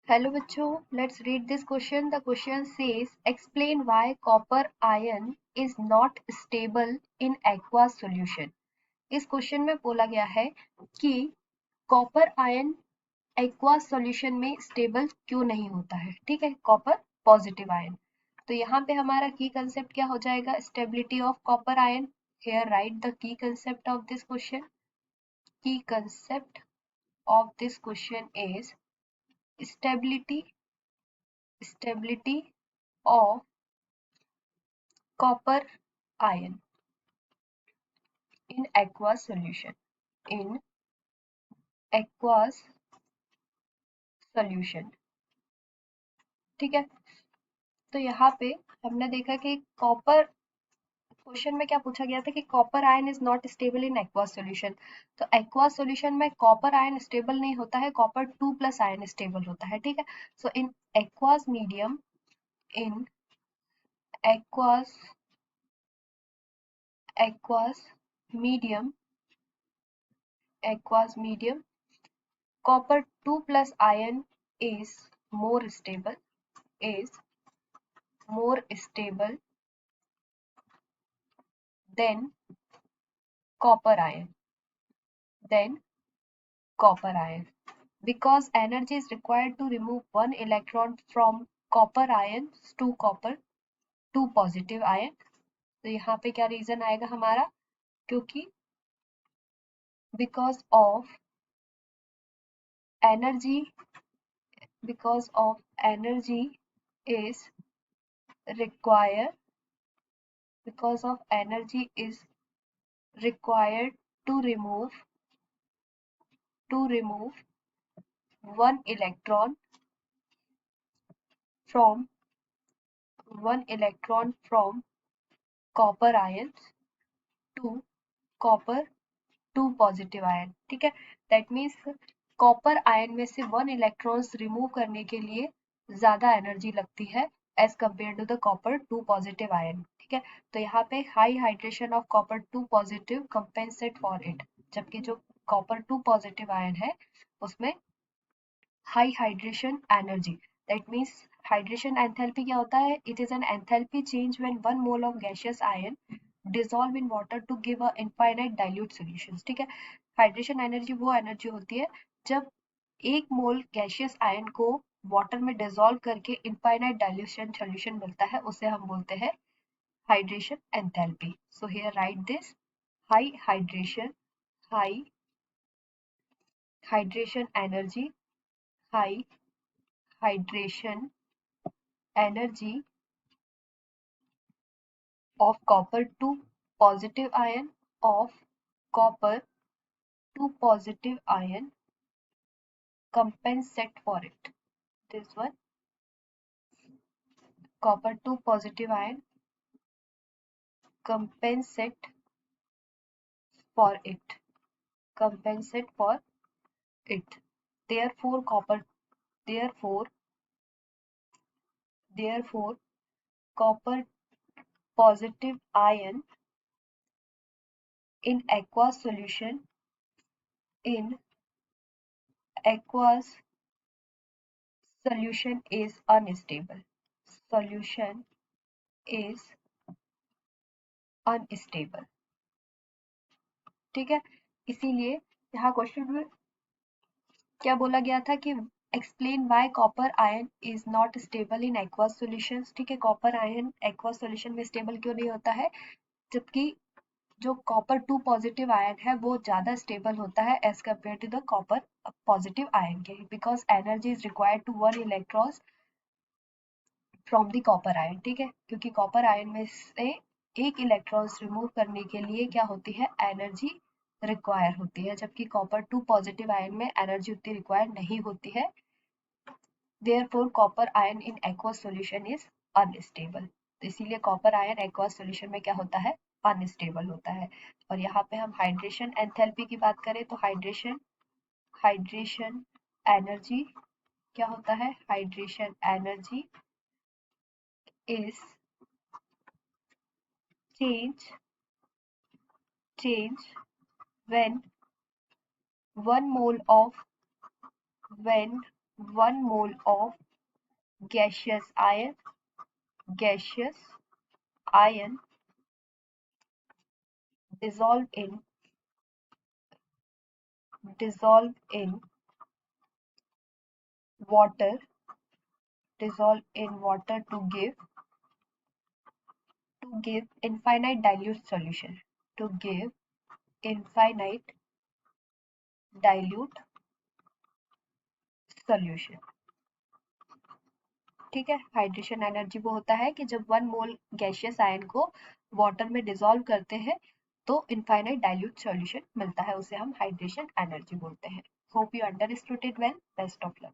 Hello बच्चों, let's read this question. The question says, explain why copper ion is not stable in aqueous solution. इस question में बोला गया है कि कॉपर आयन एक्वास सॉल्यूशन में स्टेबल क्यों नहीं होता है. ठीक है, कॉपर पॉजिटिव आयन. तो यहाँ पे हमारा की कंसेप्ट क्या हो जाएगा? Stability of copper ion. Here write the key concept of this question. Key concept of this question is stability of copper ion in aqueous solution. In aqueous solution. ठीक है, तो यहाँ पे हमने देखा कि कॉपर, क्वेश्चन में क्या पूछा गया था कि copper ion is not stable in aqueous solution. तो एक्वास सॉल्यूशन में कॉपर आयन स्टेबल नहीं होता है, कॉपर 2+ आयन स्टेबल होता है. ठीक है, सो इन aqueous medium, in aqueous medium copper 2+ ion is more stable than copper ion because energy is required to remove one electron from copper ions to copper 2 positive ion. तो यहाँ पे क्या reason आएगा हमारा? क्योंकि because of energy is required to remove one electron from copper ions to copper 2 positive ion. ठीक है, that means copper ion में से 1 इलेक्ट्रॉन्स रिमूव करने के लिए ज्यादा एनर्जी लगती है as compare to the copper 2 positive ion. ठीक है, तो यहाँ पे high hydration of copper 2 positive compensate for it, जबकि जो कॉपर 2 पॉजिटिव आयन है उसमें high hydration energy. That means hydration enthalpy क्या होता है? It is an enthalpy change when 1 mole of gaseous ion dissolve in water to give a infinite dilute solutions. ठीक है, hydration energy वो energy होती है जब 1 मोल गैसियस आयन को वाटर में डिसॉल्व करके इनफाइनाइट डाइल्यूशन सॉल्यूशन मिलता है, उसे हम बोलते हैं hydration enthalpy. So here right this, high hydration energy of copper 2 positive ion compensate for it. This one, copper 2 positive ion compensate for it. Therefore copper positive ion in aqueous solution is unstable. ठीक है, इसीलिए यहाँ question में क्या बोला गया था कि explain why copper ion is not stable in aqueous solutions. ठीक है, कॉपर आयन एक्वास सॉल्यूशन में स्टेबल क्यों नहीं होता है, जबकि जो कॉपर 2 पॉजिटिव आयन है वो ज्यादा स्टेबल होता है as compare to the copper positive ion के, because energy is required to 1 electrons from the copper ion. ठीक है, क्योंकि कॉपर आयन में से एक इलेक्ट्रॉन्स रिमूव करने के लिए क्या होती है? एनर्जी रिक्वायर होती है, जबकि कॉपर 2 पॉजिटिव आयन में एनर्जी उतनी रिक्वायर नहीं होती है. Therefore copper ion in aqueous solution is unstable. तो इसीलिए कॉपर आयन एक्वास सॉल्यूशन में क्या होता है? अनस्टेबल होता है. और यहाँ पे हम हाइड्रेशन एंथैल्पी की बात करें तो हाइड्रेशन एनर्जी क्या होता है? Hydration energy is change when 1 mole of 1 mole of gaseous ion dissolve in water to give infinite dilute solution. To give infinite dilute solution. ठीक है, हाइड्रेशन एनर्जी वो होता है कि जब 1 मोल गैसियस आयन को वाटर में डिसॉल्व करते हैं तो इनफाइनाइट डाइल्यूट सॉल्यूशन मिलता है, उसे हम हाइड्रेशन एनर्जी बोलते हैं. Hope you understood it well. Best of luck.